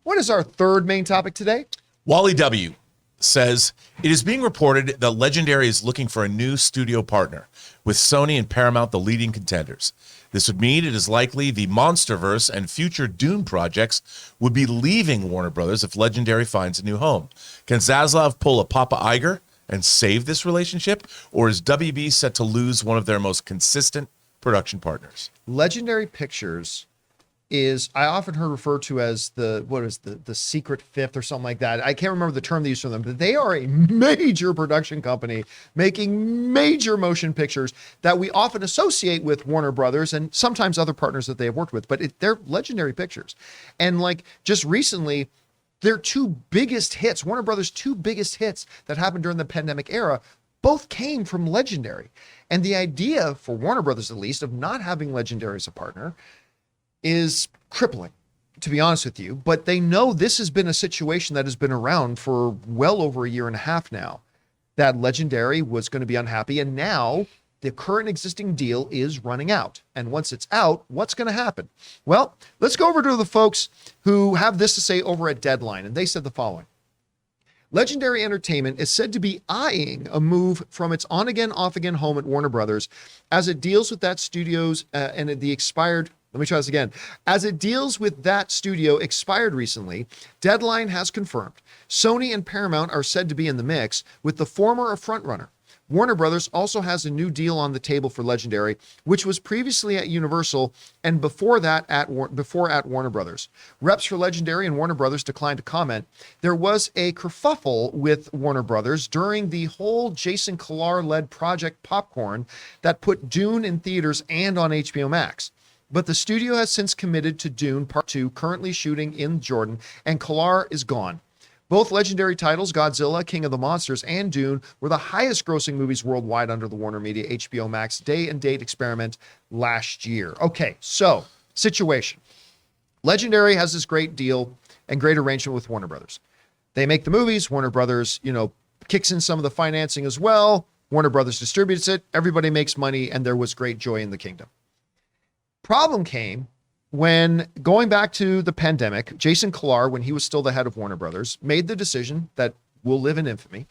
What is our third main topic today? Wally W says, it is being reported that Legendary is looking for a new studio partner, with Sony and Paramount the leading contenders. This would mean it is likely the Monsterverse and future Dune projects would be leaving Warner Brothers if Legendary finds a new home. Can Zaslav pull a Poppa Iger and save this relationship, or is WB set to lose one of their most consistent production partners? Legendary Pictures is, I often heard referred to as the secret fifth or something like that. I can't remember the term they use for them, but they are a major production company making major motion pictures that we often associate with Warner Brothers and sometimes other partners that they have worked with, but they're Legendary Pictures. And like just recently, their two biggest hits, Warner Brothers' two biggest hits that happened during the pandemic era, both came from Legendary. And the idea for Warner Brothers, at least, of not having Legendary as a partner is crippling, to be honest with you. But they know this has been a situation that has been around for well over a year and a half now, that Legendary was going to be unhappy. And now the current existing deal is running out. And once it's out, what's going to happen? Well, let's go over to the folks who have this to say over at Deadline. And they said the following. Legendary Entertainment is said to be eyeing a move from its on-again, off-again home at Warner Brothers as it deals with that studio's and the expired. Let me try this again. As it deals with that studio expired recently, Deadline has confirmed Sony and Paramount are said to be in the mix, with the former a frontrunner. Warner Brothers also has a new deal on the table for Legendary, which was previously at Universal and before at Warner Brothers. Reps for Legendary and Warner Brothers declined to comment. There was a kerfuffle with Warner Brothers during the whole Jason Kilar-led Project Popcorn that put Dune in theaters and on HBO Max. But the studio has since committed to Dune Part 2, currently shooting in Jordan, and Kilar is gone. Both Legendary titles, Godzilla, King of the Monsters, and Dune, were the highest grossing movies worldwide under the Warner Media HBO Max day and date experiment last year. Okay, so situation. Legendary has this great deal and great arrangement with Warner Brothers. They make the movies. Warner Brothers, kicks in some of the financing as well. Warner Brothers distributes it. Everybody makes money, and there was great joy in the kingdom. Problem came when, going back to the pandemic, Jason Kilar, when he was still the head of Warner Brothers, made the decision that will live in infamy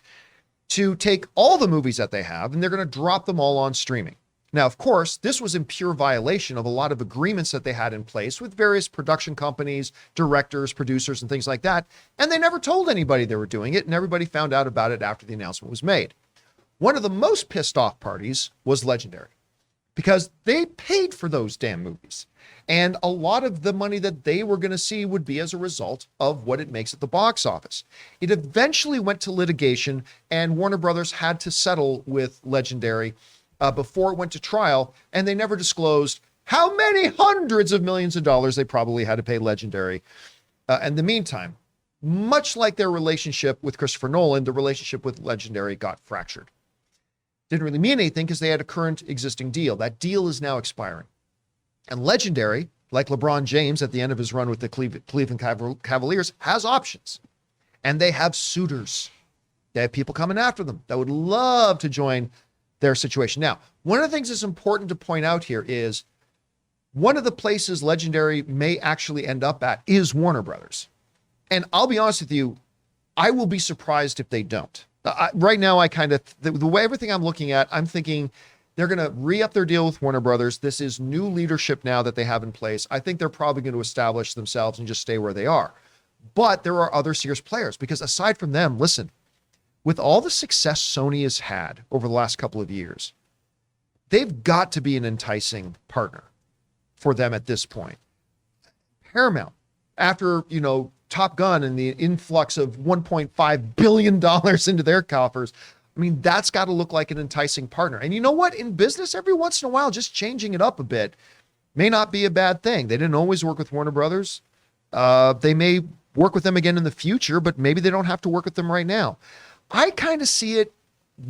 to take all the movies that they have and they're going to drop them all on streaming. Now, of course, this was in pure violation of a lot of agreements that they had in place with various production companies, directors, producers, and things like that. And they never told anybody they were doing it, and everybody found out about it after the announcement was made. One of the most pissed off parties was Legendary, because they paid for those damn movies. And a lot of the money that they were going to see would be as a result of what it makes at the box office. It eventually went to litigation, and Warner Brothers had to settle with Legendary before it went to trial, and they never disclosed how many hundreds of millions of dollars they probably had to pay Legendary. In the meantime, much like their relationship with Christopher Nolan, the relationship with Legendary got fractured. Didn't really mean anything because they had a current existing deal. That deal is now expiring. And Legendary, like LeBron James at the end of his run with the Cleveland Cavaliers, has options. And they have suitors. They have people coming after them that would love to join their situation. Now, one of the things that's important to point out here is one of the places Legendary may actually end up at is Warner Brothers. And I'll be honest with you, I will be surprised if they don't. Right now, the way everything I'm looking at, I'm thinking they're going to re-up their deal with Warner Brothers. This is new leadership now that they have in place. I think they're probably going to establish themselves and just stay where they are. But there are other serious players, because aside from them, listen, with all the success Sony has had over the last couple of years, they've got to be an enticing partner for them at this point. Paramount, after, Top Gun and the influx of $1.5 billion into their coffers, I mean, that's got to look like an enticing partner. And you know what? In business, every once in a while, just changing it up a bit may not be a bad thing. They didn't always work with Warner Brothers. They may work with them again in the future, but maybe they don't have to work with them right now. I kind of see it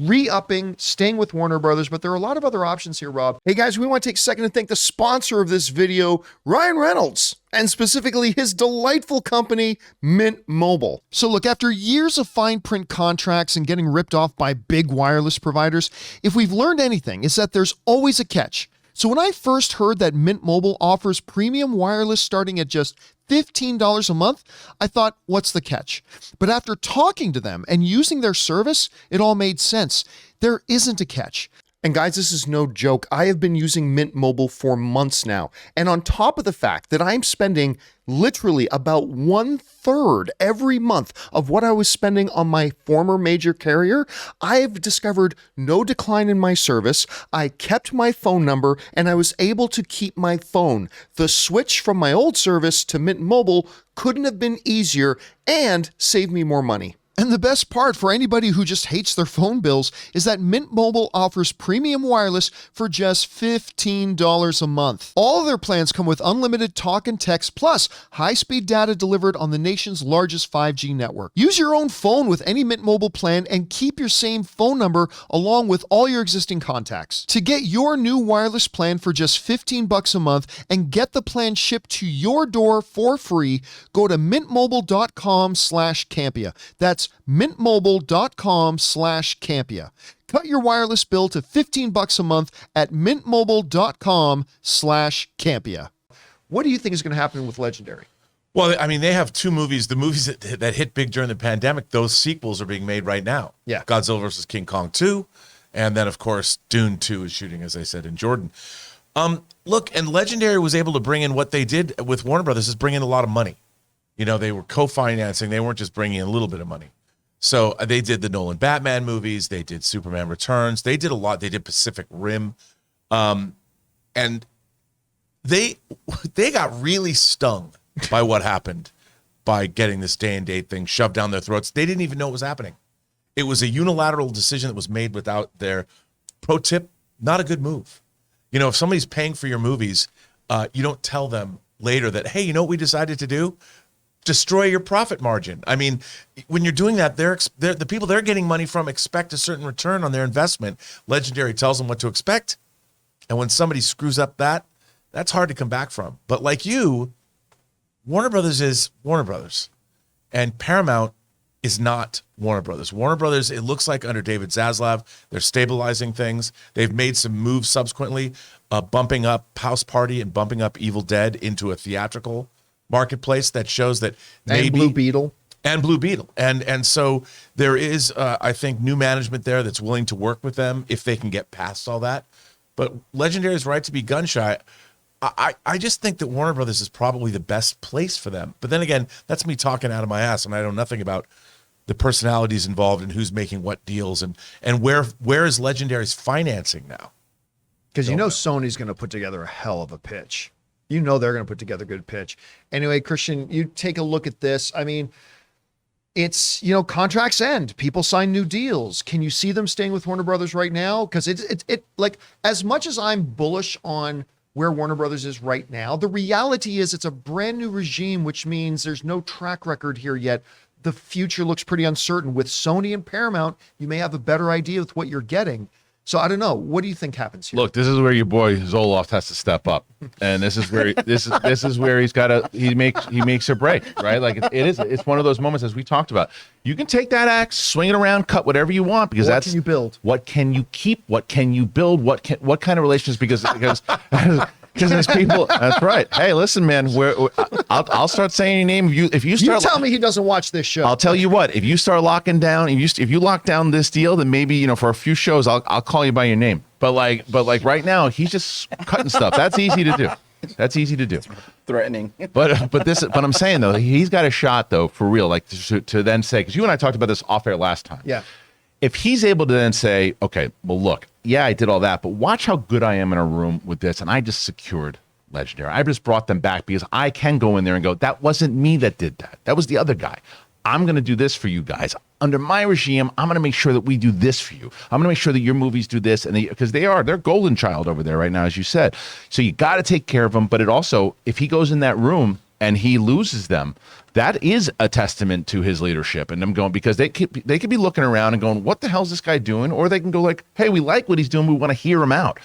re-upping, staying with Warner Brothers, but there are a lot of other options here, Rob. Hey guys, we want to take a second to thank the sponsor of this video, Ryan Reynolds, and specifically his delightful company, Mint Mobile. So look, after years of fine print contracts and getting ripped off by big wireless providers, if we've learned anything, it's that there's always a catch. So when I first heard that Mint Mobile offers premium wireless starting at just $15 a month, I thought, what's the catch? But after talking to them and using their service, it all made sense. There isn't a catch. And guys, this is no joke. I have been using Mint Mobile for months now. And on top of the fact that I'm spending literally about 1/3 every month of what I was spending on my former major carrier, I have discovered no decline in my service. I kept my phone number and I was able to keep my phone. The switch from my old service to Mint Mobile couldn't have been easier and saved me more money. And the best part for anybody who just hates their phone bills is that Mint Mobile offers premium wireless for just $15 a month. All of their plans come with unlimited talk and text plus high-speed data delivered on the nation's largest 5G network. Use your own phone with any Mint Mobile plan and keep your same phone number along with all your existing contacts. To get your new wireless plan for just $15 a month and get the plan shipped to your door for free, go to mintmobile.com/Campea. That's mintmobile.com/Campea. Cut your wireless bill to $15 a month at mintmobile.com/Campea. What do you think is going to happen with Legendary? Well, I mean, they have two movies. The movies that hit big during the pandemic, those sequels are being made right now. Yeah. Godzilla vs. King Kong 2. And then, of course, Dune 2 is shooting, as I said, in Jordan. Look, and Legendary was able to bring in what they did with Warner Brothers is bring in a lot of money. You know, they were co-financing. They weren't just bringing in a little bit of money. So they did the Nolan Batman movies. They did Superman Returns. They did a lot. They did Pacific Rim. And they got really stung by what happened by getting this day and date thing shoved down their throats. They didn't even know it was happening. It was a unilateral decision that was made without their pro tip. Not a good move. You know, if somebody's paying for your movies, you don't tell them later that, hey, you know what we decided to do? Destroy your profit margin. I mean, when you're doing that, the people they're getting money from expect a certain return on their investment. Legendary tells them what to expect. And when somebody screws up that's hard to come back from. But like you, Warner Brothers is Warner Brothers. And Paramount is not Warner Brothers. Warner Brothers, it looks like under David Zaslav, they're stabilizing things. They've made some moves subsequently, bumping up House Party and bumping up Evil Dead into a theatrical marketplace that shows that maybe Blue Beetle. And so there is, I think, new management there that's willing to work with them if they can get past all that. But Legendary is right to be gun shy. I just think that Warner Brothers is probably the best place for them. But then again, that's me talking out of my ass, and I know nothing about the personalities involved and who's making what deals and where is Legendary's financing now? Because you know Sony's going to put together a hell of a pitch. You know they're going to put together a good pitch. Anyway, Christian, you take a look at this. I mean, it's, you know, contracts end. People sign new deals. Can you see them staying with Warner Brothers right now? Because it like, as much as I'm bullish on where Warner Brothers is right now, the reality is it's a brand new regime, which means there's no track record here yet. The future looks pretty uncertain. With Sony and Paramount, you may have a better idea with what you're getting. So I don't know. What do you think happens here? Look, this is where your boy Zoloft has to step up, and this is where this is where he makes or break, right? Like it's one of those moments, as we talked about. You can take that axe, swing it around, cut whatever you want, because what can you build? What can you keep? What can you build? What kind of relationships? Because there's people. That's right. Hey, listen, man. I'll start saying your name. If you start, you tell me he doesn't watch this show. I'll tell you what. If you start locking down, if you lock down this deal, then maybe, you know, for a few shows, I'll call you by your name. But like right now, he's just cutting stuff. That's easy to do. That's easy to do. Threatening. But I'm saying though, he's got a shot though, for real. Like to then say, because you and I talked about this off air last time. Yeah. If he's able to then say, okay, well, look, yeah, I did all that, but watch how good I am in a room with this, and I just secured Legendary. I just brought them back because I can go in there and go, that wasn't me that did that. That was the other guy. I'm going to do this for you guys. Under my regime, I'm going to make sure that we do this for you. I'm going to make sure that your movies do this, and because they're golden child over there right now, as you said. So you got to take care of them, but it also, if he goes in that room and he loses them, that is a testament to his leadership. And I'm going, because they could be looking around and going, what the hell is this guy doing? Or they can go like, hey, we like what he's doing. We want to hear him out.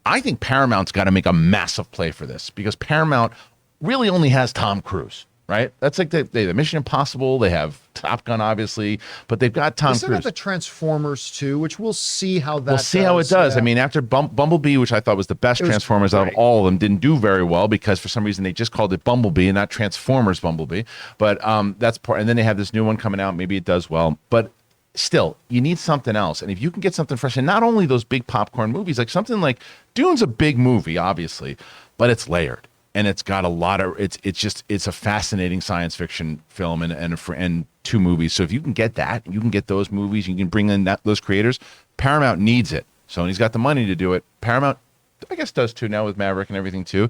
I think Paramount's got to make a massive play for this, because Paramount really only has Tom Cruise, right? That's like they have Mission Impossible, they have Top Gun, obviously, but they've got Tom They still got Cruise. the Transformers too, which we'll see how that. We'll see how it does. Yeah. I mean, after Bumblebee, which I thought was the best It was Transformers out of great. all of them, didn't do very well because for some reason they just called it Bumblebee and not Transformers Bumblebee. But that's part. And then they have this new one coming out. Maybe it does well, but still, you need something else. And if you can get something fresh, and not only those big popcorn movies, like something like Dune's a big movie, obviously, but it's layered. And it's got a lot of it's a fascinating science fiction film and 2 movies. So if you can get that, you can get those movies, you can bring in those creators. Paramount needs it. Sony's got the money to do it. Paramount, I guess, does too now with Maverick and everything too.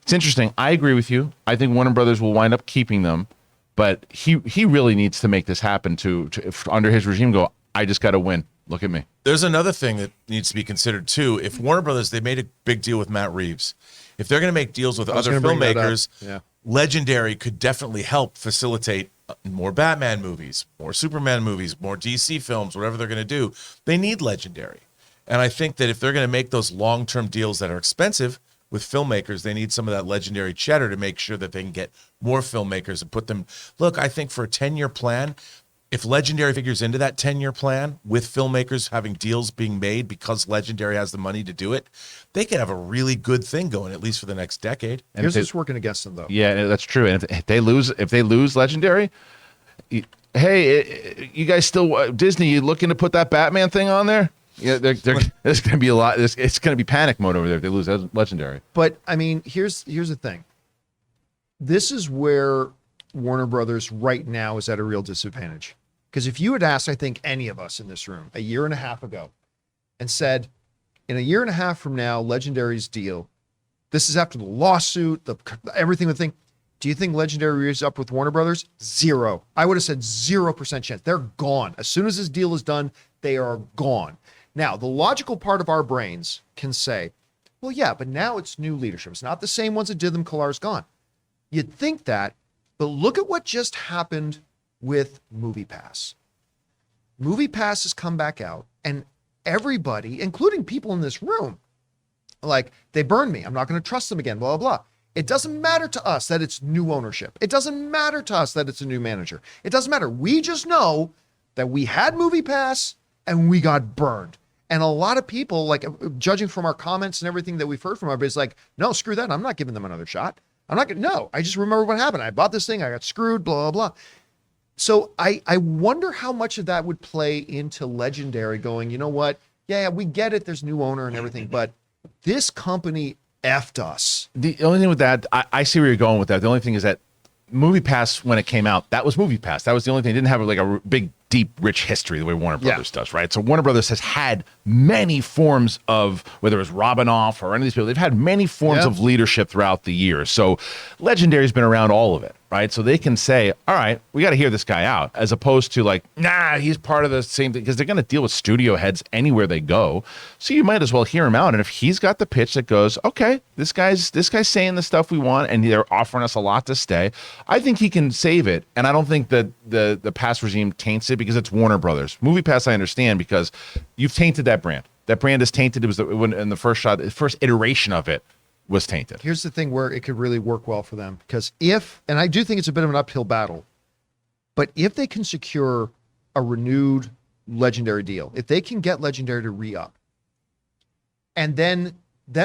It's interesting. I agree with you. I think Warner Brothers will wind up keeping them, but he really needs to make this happen to under his regime. Go, I just got to win. Look at me. There's another thing that needs to be considered too. If Warner Brothers, they made a big deal with Matt Reeves. If they're going to make deals with was other gonna bring that up. filmmakers, Yeah. Legendary could definitely help facilitate more Batman movies, more Superman movies, more DC films, whatever they're going to do. They need Legendary. And I think that if they're going to make those long-term deals that are expensive with filmmakers, they need some of that Legendary cheddar to make sure that they can get more filmmakers and put them. Look, I think for a 10-year plan, if Legendary figures into that 10-year plan with filmmakers having deals being made because Legendary has the money to do it, they could have a really good thing going, at least for the next decade. And Here's if what's working against them, though. Yeah, that's true. And if they lose Legendary, hey, you guys still Disney? You looking to put that Batman thing on there? Yeah, there's going to be a lot. It's going to be panic mode over there if they lose Legendary. But I mean, here's the thing. This is where Warner Brothers right now is at a real disadvantage. Because if you had asked, I think, any of us in this room a year and a half ago and said, in a year and a half from now, Legendary's deal, this is after the lawsuit, everything, the thing. Do you think Legendary is up with Warner Brothers? 0. I would have said 0% chance. They're gone. As soon as this deal is done, they are gone. Now, the logical part of our brains can say, well, yeah, but now it's new leadership. It's not the same ones that did them. Killar's gone. You'd think that, but look at what just happened with MoviePass. MoviePass has come back out, and everybody, including people in this room, like, they burned me. I'm not going to trust them again, blah, blah, blah. It doesn't matter to us that it's new ownership. It doesn't matter to us that it's a new manager. It doesn't matter. We just know that we had MoviePass and we got burned. And a lot of people, like, judging from our comments and everything that we've heard from everybody, is like, no, screw that. I'm not giving them another shot. I'm not going to, no, I just remember what happened. I bought this thing. I got screwed, blah, blah, blah. So I wonder how much of that would play into Legendary going, you know what? Yeah, we get it. There's new owner and everything, but this company effed us. The only thing with that, I see where you're going with that. The only thing is that MoviePass, when it came out, that was MoviePass. That was the only thing. It didn't have like a big, deep, rich history the way Warner Brothers does, right? So Warner Brothers has had many forms of, whether it was Robinoff or any of these people, they've had many forms of leadership throughout the years. So Legendary's been around all of it, right? So they can say, all right, we got to hear this guy out, as opposed to like, nah, he's part of the same thing, because they're going to deal with studio heads anywhere they go. So you might as well hear him out. And if he's got the pitch that goes, okay, this guy's saying the stuff we want, and they're offering us a lot to stay, I think he can save it. And I don't think that the pass regime taints it, because it's Warner Brothers. MoviePass, I understand, because you've tainted that brand. That brand is tainted. It was when in the first iteration of it was tainted. Here's the thing where it could really work well for them, because and I do think it's a bit of an uphill battle, but if they can secure a renewed Legendary deal, if they can get Legendary to re-up, and then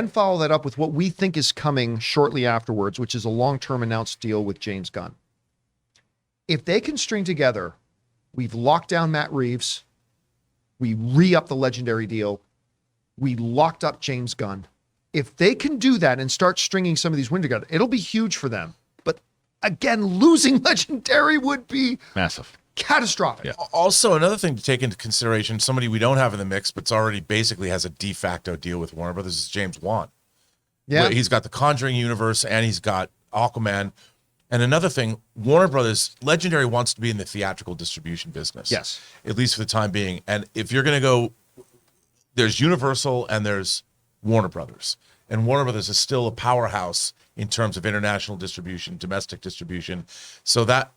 follow that up with what we think is coming shortly afterwards, which is a long-term announced deal with James Gunn. If they can string together, we've locked down Matt Reeves, we re-up the Legendary deal, we locked up James Gunn. If they can do that and start stringing some of these wins together, it'll be huge for them. But again, losing Legendary would be Massive. Catastrophic. Yeah. Also, another thing to take into consideration, somebody we don't have in the mix, but's already basically has a de facto deal with Warner Brothers, is James Wan. Yeah. He's got the Conjuring universe and he's got Aquaman. And another thing, Warner Brothers, Legendary wants to be in the theatrical distribution business. Yes. At least for the time being. And if you're going to go, there's Universal and there's Warner Brothers. And Warner Brothers is still a powerhouse in terms of international distribution, domestic distribution. So that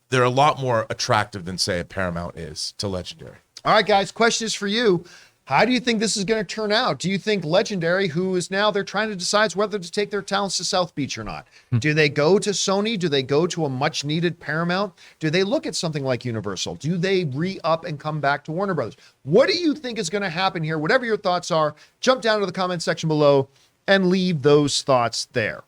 they're a lot more attractive than, say, a Paramount is to Legendary. All right, guys, question is for you. How do you think this is going to turn out? Do you think Legendary, who is now they're trying to decide whether to take their talents to South Beach or not? Do they go to Sony? Do they go to a much needed Paramount? Do they look at something like Universal? Do they re-up and come back to Warner Brothers? What do you think is going to happen here? Whatever your thoughts are, jump down to the comment section below and leave those thoughts there.